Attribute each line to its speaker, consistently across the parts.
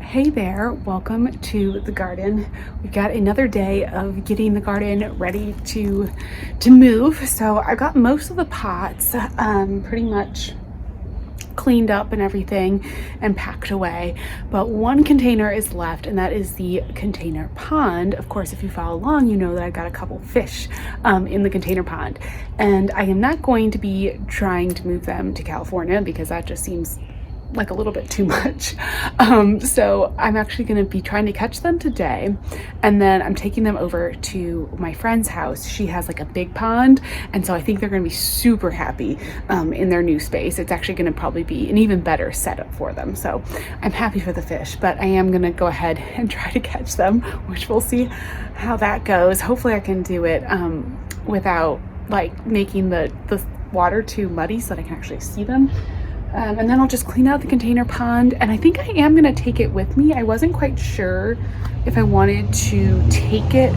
Speaker 1: Hey there, welcome to the garden. We've got another day of getting the garden ready to move. So I got most of the pots pretty much cleaned up and everything and packed away, but one container is left, and that is the container pond. Of course, if you follow along, you know that I got a couple fish in the container pond, and I am not going to be trying to move them to California because that just seems like a little bit too much. So I'm actually going to be trying to catch them today, and then I'm taking them over to my friend's house. She has like a big pond, and so I think they're going to be super happy in their new space. It's actually going to probably be an even better setup for them. So I'm happy for the fish, but I am going to go ahead and try to catch them, which we'll see how that goes. Hopefully I can do it without like making the water too muddy so that I can actually see them. And then I'll just clean out the container pond, and I think I am gonna take it with me. I wasn't quite sure if I wanted to take it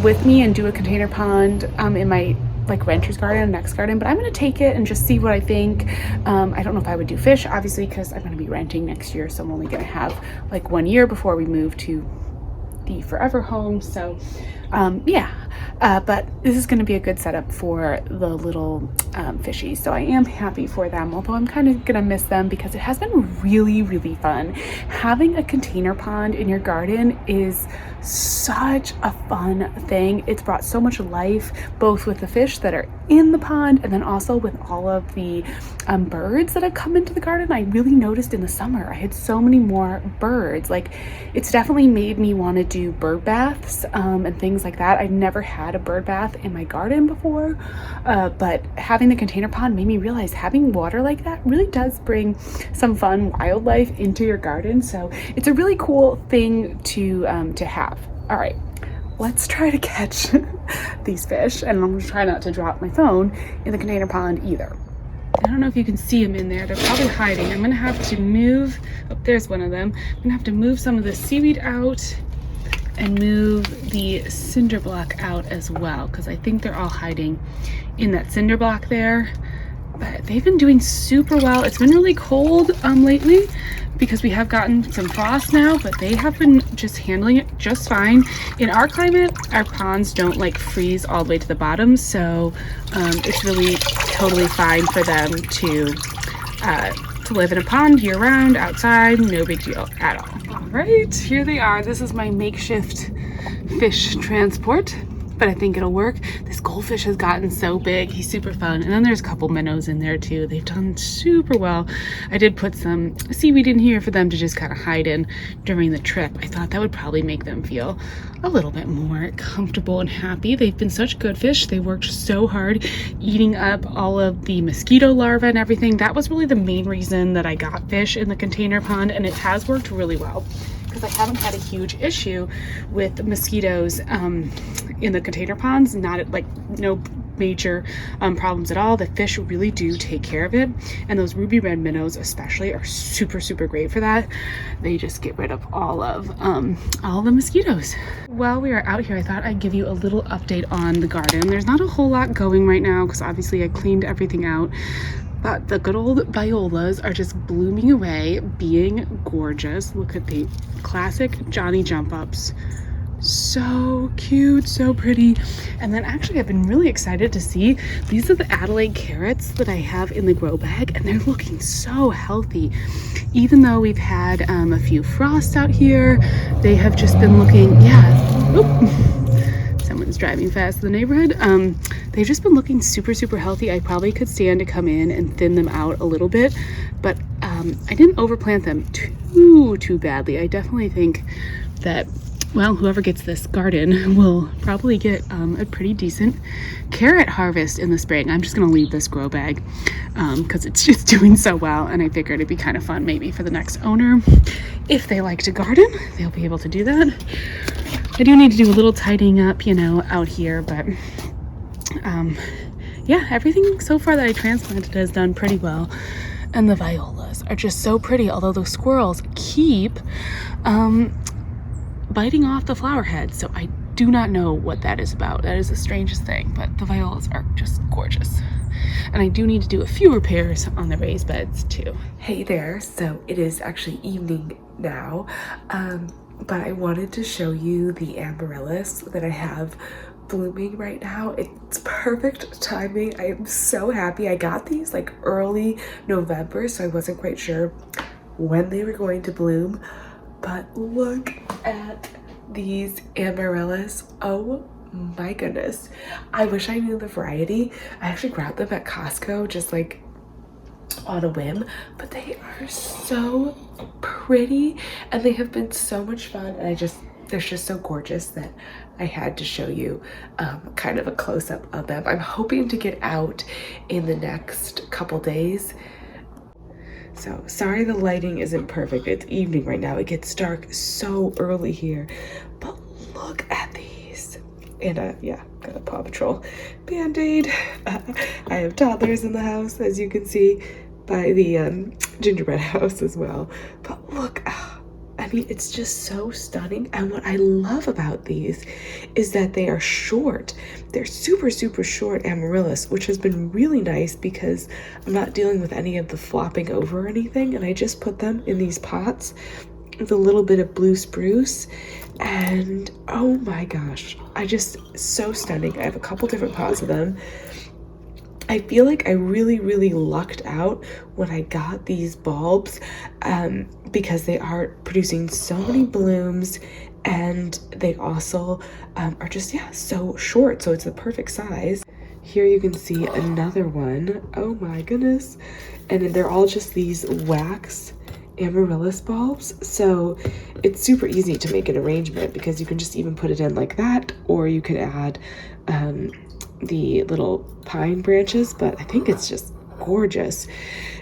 Speaker 1: with me and do a container pond in my like renter's garden, next garden, but I'm gonna take it and just see what I think. I don't know if I would do fish, obviously, because I'm gonna be renting next year, so I'm only gonna have like 1 year before we move to the forever home. So but this is going to be a good setup for the little fishies, so I am happy for them, although I'm kind of gonna miss them because it has been really fun. Having a container pond in your garden is such a fun thing. It's brought so much life, both with the fish that are in the pond and then also with all of the birds that have come into the garden. I really noticed in the summer I had so many more birds. Like, it's definitely made me want to do bird baths and things like that. I've never had a bird bath in my garden before, but having the container pond made me realize having water like that really does bring some fun wildlife into your garden. So it's a really cool thing to have. All right, let's try to catch these fish, and I'm gonna try not to drop my phone in the container pond either. I don't know if you can see them in there. They're probably hiding. I'm gonna have to move, oh, there's one of them. I'm gonna have to move some of the seaweed out and move the cinder block out as well, because I think they're all hiding in that cinder block there. But they've been doing super well. It's been really cold lately because we have gotten some frost now, but they have been just handling it just fine. In our climate, our ponds don't like freeze all the way to the bottom, so it's really totally fine for them to live in a pond year round, outside, no big deal at all. All right, here they are. This is my makeshift fish transport, but I think it'll work. This goldfish has gotten so big. He's super fun. And then there's a couple minnows in there too. They've done super well. I did put some seaweed in here for them to just kind of hide in during the trip. I thought that would probably make them feel a little bit more comfortable and happy. They've been such good fish. They worked so hard eating up all of the mosquito larvae and everything. That was really the main reason that I got fish in the container pond, and it has worked really well, because I haven't had a huge issue with mosquitoes in the container ponds. Not like no major problems at all. The fish really do take care of it, and those ruby red minnows especially are super great for that. They just get rid of all the mosquitoes. While we are out here, I thought I'd give you a little update on the garden. There's not a whole lot going right now because obviously I cleaned everything out. But the good old violas are just blooming away, being gorgeous. Look at the classic Johnny jump ups. So cute, so pretty. And then actually I've been really excited to see, these are the Adelaide carrots that I have in the grow bag, and they're looking so healthy. Even though we've had a few frosts out here, they have just been looking, someone's driving fast in the neighborhood. They've just been looking super healthy. I probably could stand to come in and thin them out a little bit, but I didn't overplant them too badly. I definitely think that, well, whoever gets this garden will probably get a pretty decent carrot harvest in the spring. I'm just gonna leave this grow bag because it's just doing so well, and I figured it'd be kind of fun maybe for the next owner. If they like to garden, they'll be able to do that. I do need to do a little tidying up, you know, out here, but yeah, everything so far that I transplanted has done pretty well. And the violas are just so pretty, although the squirrels keep biting off the flower heads, so I do not know what that is about. That is the strangest thing, but the violas are just gorgeous. And I do need to do a few repairs on the raised beds too. Hey there, so it is actually evening now, but I wanted to show you the amaryllis that I have blooming right now. It's perfect timing. I am so happy. I got these like early November, so I wasn't quite sure when they were going to bloom, but look at these amaryllis. Oh my goodness. I wish I knew the variety. I actually grabbed them at Costco just like on a whim, but they are so pretty and they have been so much fun, and they're just so gorgeous that I had to show you kind of a close-up of them. I'm hoping to get out in the next couple days. So sorry the lighting isn't perfect. It's evening right now. It gets dark so early here, but look at these. And yeah, got a Paw Patrol Band-Aid. I have toddlers in the house, as you can see by the gingerbread house as well. But look, I mean, it's just so stunning. And what I love about these is that they are short. They're super, super short amaryllis, which has been really nice because I'm not dealing with any of the flopping over or anything. And I just put them in these pots with a little bit of blue spruce, and oh my gosh, so stunning. I have a couple different pots of them. I feel like I really, really lucked out when I got these bulbs because they are producing so many blooms, and they also are just, yeah, so short. So it's the perfect size. Here you can see another one. Oh my goodness. And they're all just these wax amaryllis bulbs, so it's super easy to make an arrangement because you can just even put it in like that, or you could add the little pine branches, but I think it's just gorgeous.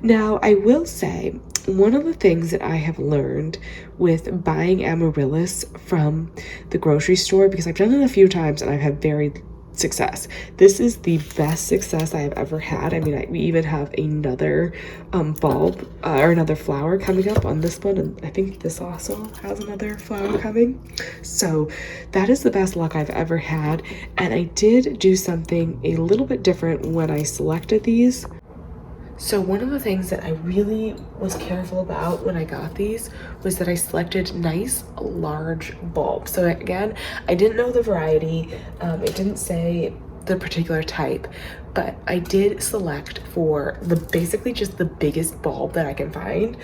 Speaker 1: Now I will say, one of the things that I have learned with buying amaryllis from the grocery store, because I've done it a few times and I've had very success. This is the best success I have ever had. I mean, we even have another bulb or another flower coming up on this one, and I think this also has another flower coming. So that is the best luck I've ever had, and I did do something a little bit different when I selected these. So one of the things that I really was careful about when I got these was that I selected nice large bulbs. So again, I didn't know the variety. It didn't say the particular type, but I did select for basically just the biggest bulb that I could find.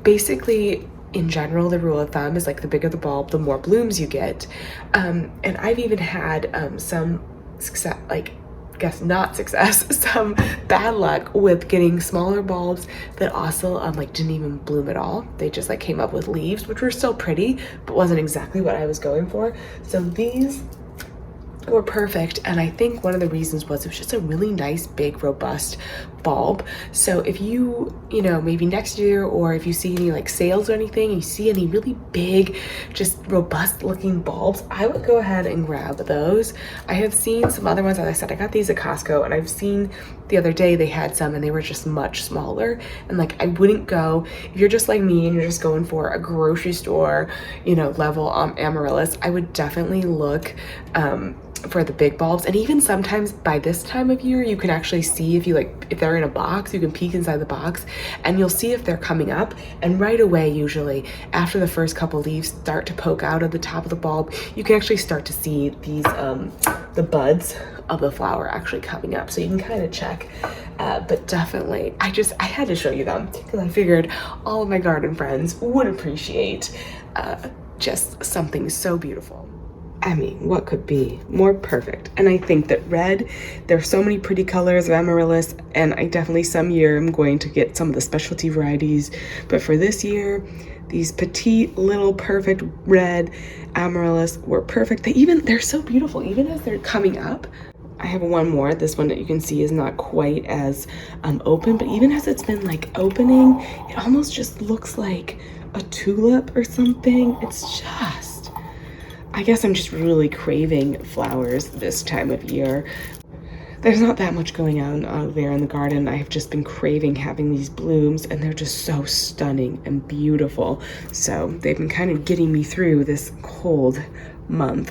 Speaker 1: Basically, in general, the rule of thumb is like the bigger the bulb, the more blooms you get. And I've even had some success, some bad luck with getting smaller bulbs that also didn't even bloom at all. They just like came up with leaves, which were still pretty, but wasn't exactly what I was going for. So these were perfect, and I think one of the reasons was it was just a really nice, big, robust bulb. So if you know, maybe next year, or if you see any like sales or anything, you see any really big, just robust looking bulbs, I would go ahead and grab those. I have seen some other ones. As I said, I got these at Costco, and I've seen the other day they had some and they were just much smaller, and like I wouldn't go, if you're just like me and you're just going for a grocery store, you know, level amaryllis, I would definitely look for the big bulbs. And even sometimes by this time of year, you can actually see if they're in a box, you can peek inside the box and you'll see if they're coming up. And right away, usually after the first couple leaves start to poke out of the top of the bulb, you can actually start to see these the buds of the flower actually coming up, so you can kind of check. But definitely, I had to show you them because I figured all of my garden friends would appreciate just something so beautiful. I mean, what could be more perfect? And I think that red, there's so many pretty colors of amaryllis, and I definitely some year I'm going to get some of the specialty varieties. But for this year, these petite little perfect red amaryllis were perfect. They're so beautiful, even as they're coming up. I have one more. This one that you can see is not quite as open, but even as it's been like opening, it almost just looks like a tulip or something. It's just, I guess I'm just really craving flowers this time of year. There's not that much going on out there in the garden. I have just been craving having these blooms, and they're just so stunning and beautiful. So they've been kind of getting me through this cold month.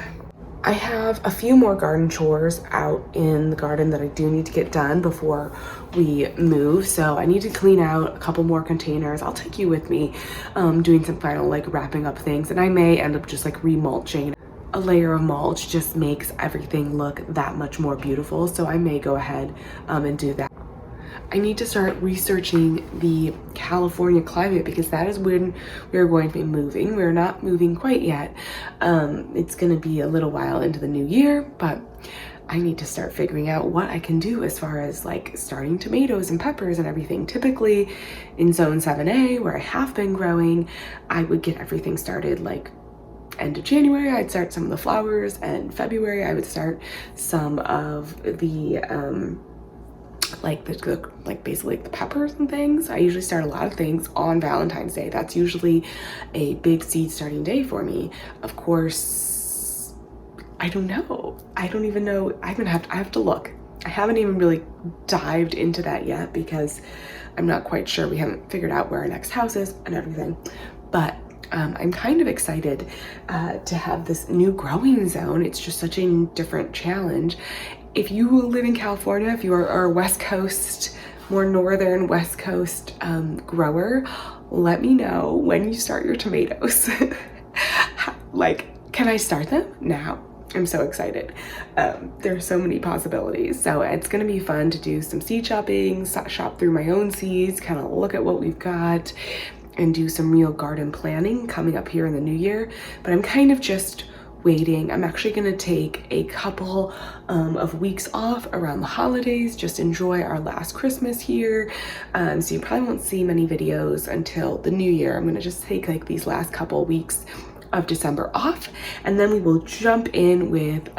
Speaker 1: I have a few more garden chores out in the garden that I do need to get done before we move. So I need to clean out a couple more containers. I'll take you with me doing some final like wrapping up things, and I may end up just like remulching. A layer of mulch just makes everything look that much more beautiful, so I may go ahead and do that. I need to start researching the California climate because that is when we're going to be moving. We're not moving quite yet. It's going to be a little while into the new year, but I need to start figuring out what I can do as far as like starting tomatoes and peppers and everything. Typically in zone 7A, where I have been growing, I would get everything started like end of January. I'd start some of the flowers, and February I would start some of the like basically the peppers and things. I usually start a lot of things on Valentine's Day. That's usually a big seed starting day for me. Of course, I don't know. I don't even know. I have to look. I haven't even really dived into that yet because I'm not quite sure. We haven't figured out where our next house is and everything. But I'm kind of excited to have this new growing zone. It's just such a different challenge. If you live in California, if you are a West Coast, more northern West Coast grower, let me know when you start your tomatoes. Like, can I start them now? I'm so excited. There's so many possibilities. So it's gonna be fun to do some seed shopping, shop through my own seeds, kind of look at what we've got, and do some real garden planning coming up here in the new year. But I'm kind of just waiting. I'm actually gonna take a couple of weeks off around the holidays, just enjoy our last Christmas here. So you probably won't see many videos until the new year. I'm gonna just take like these last couple weeks of December off, and then we will jump in with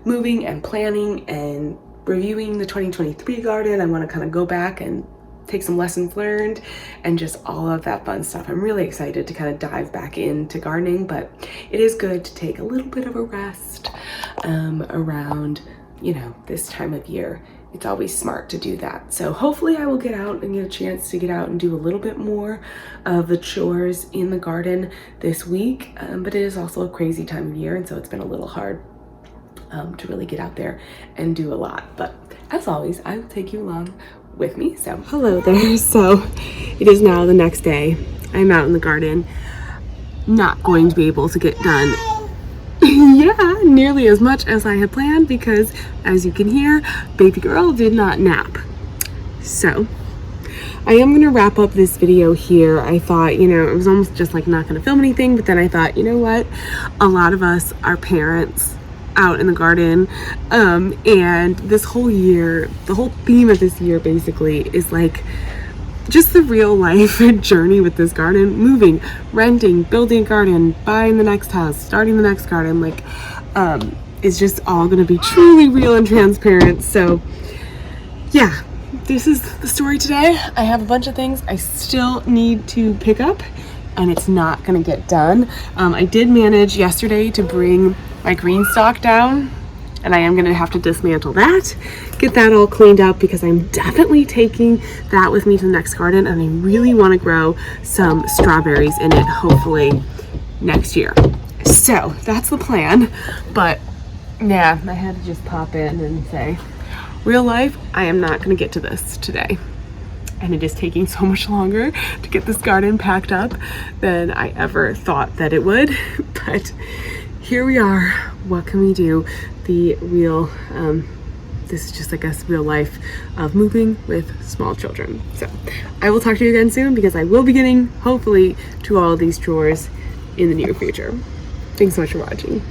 Speaker 1: moving and planning and reviewing the 2023 garden. I wanna kind of go back and take some lessons learned and just all of that fun stuff. I'm really excited to kind of dive back into gardening, but it is good to take a little bit of a rest around, you know, this time of year. It's always smart to do that. So hopefully I will get out and get a chance to get out and do a little bit more of the chores in the garden this week. But it is also a crazy time of year, and so it's been a little hard to really get out there and do a lot. But as always, I will take you along with me. So hello there. So it is now the next day. I'm out in the garden, not going to be able to get done yeah, nearly as much as I had planned because, as you can hear, baby girl did not nap. So I am going to wrap up this video here. I thought, you know, it was almost just like not going to film anything, but then I thought, you know what, a lot of us are parents out in the garden, and this whole year, the whole theme of this year basically is like just the real life journey with this garden, moving, renting, building a garden, buying the next house, starting the next garden, like it's just all going to be truly real and transparent. So yeah, this is the story today. I have a bunch of things I still need to pick up, and it's not going to get done. I did manage yesterday to bring my green stock down, and I am going to have to dismantle that, get that all cleaned up, because I'm definitely taking that with me to the next garden, and I really want to grow some strawberries in it, hopefully next year. So that's the plan. But yeah, I had to just pop in and say, real life, I am not going to get to this today. And it is taking so much longer to get this garden packed up than I ever thought that it would. But here we are. What can we do? The real, this is just, I guess, real life of moving with small children. So I will talk to you again soon, because I will be getting, hopefully, to all of these chores in the near future. Thanks so much for watching.